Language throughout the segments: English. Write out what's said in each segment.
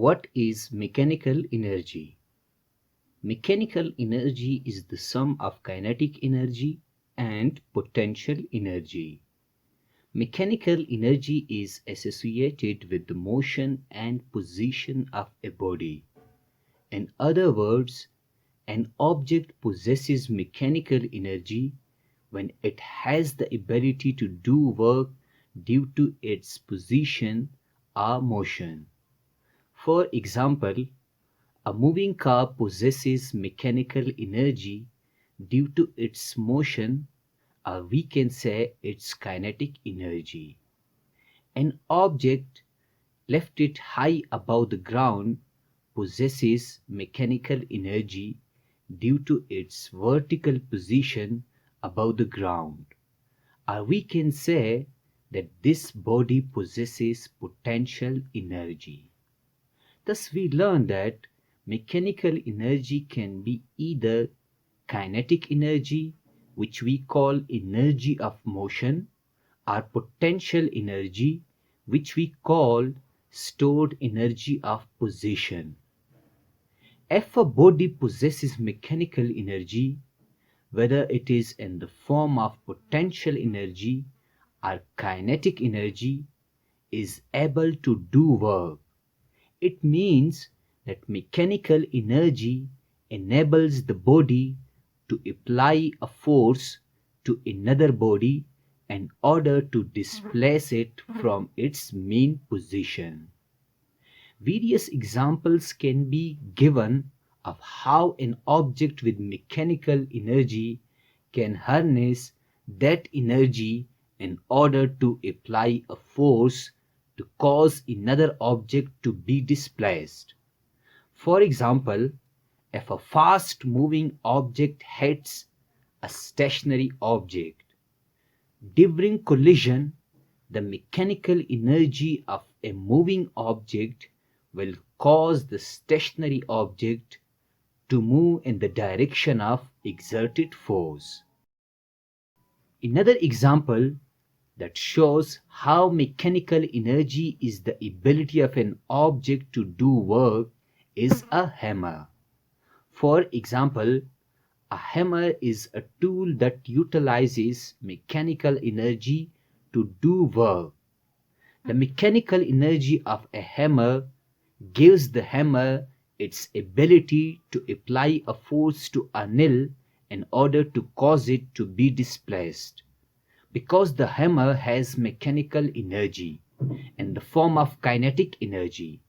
What is mechanical energy? Mechanical energy is the sum of kinetic energy and potential energy. Mechanical energy is associated with the motion and position of a body. In other words, an object possesses mechanical energy when it has the ability to do work due to its position or motion. For example, a moving car possesses mechanical energy due to its motion, or we can say its kinetic energy. An object lifted high above the ground possesses mechanical energy due to its vertical position above the ground. Or we can say that this body possesses potential energy. Thus, we learn that mechanical energy can be either kinetic energy, which we call energy of motion, or potential energy, which we call stored energy of position. If a body possesses mechanical energy, whether it is in the form of potential energy or kinetic energy, is able to do work. It means that mechanical energy enables the body to apply a force to another body in order to displace it from its main position. Various examples can be given of how an object with mechanical energy can harness that energy in order to apply a force to cause another object to be displaced. For example, if a fast moving object hits a stationary object, during collision, the mechanical energy of a moving object will cause the stationary object to move in the direction of exerted force. Another example that shows how mechanical energy is the ability of an object to do work is a hammer. For example, a hammer is a tool that utilizes mechanical energy to do work. The mechanical energy of a hammer gives the hammer its ability to apply a force to a nail in order to cause it to be displaced. Because the hammer has mechanical energy in the form of kinetic energy,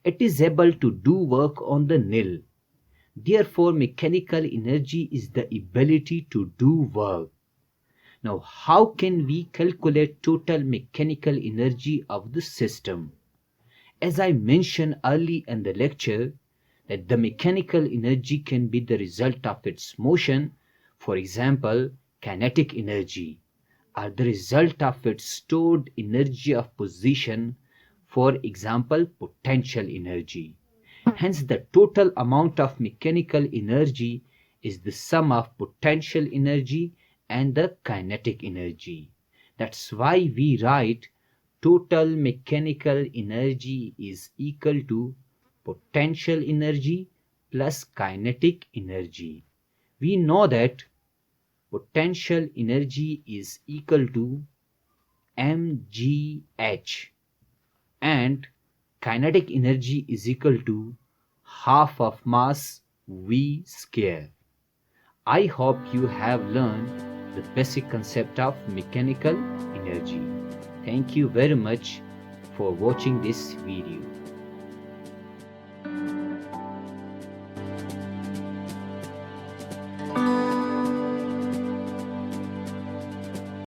it is able to do work on the nail. Therefore, mechanical energy is the ability to do work. Now, how can we calculate total mechanical energy of the system? As I mentioned early in the lecture, that the mechanical energy can be the result of its motion, for example, kinetic energy, or the result of its stored energy of position, for example, potential energy. Hence, the total amount of mechanical energy is the sum of potential energy and the kinetic energy. That's why we write total mechanical energy is equal to potential energy plus kinetic energy. We know that potential energy is equal to mgh and kinetic energy is equal to half of mass v square. I hope you have learned the basic concept of mechanical energy. Thank you very much for watching this video.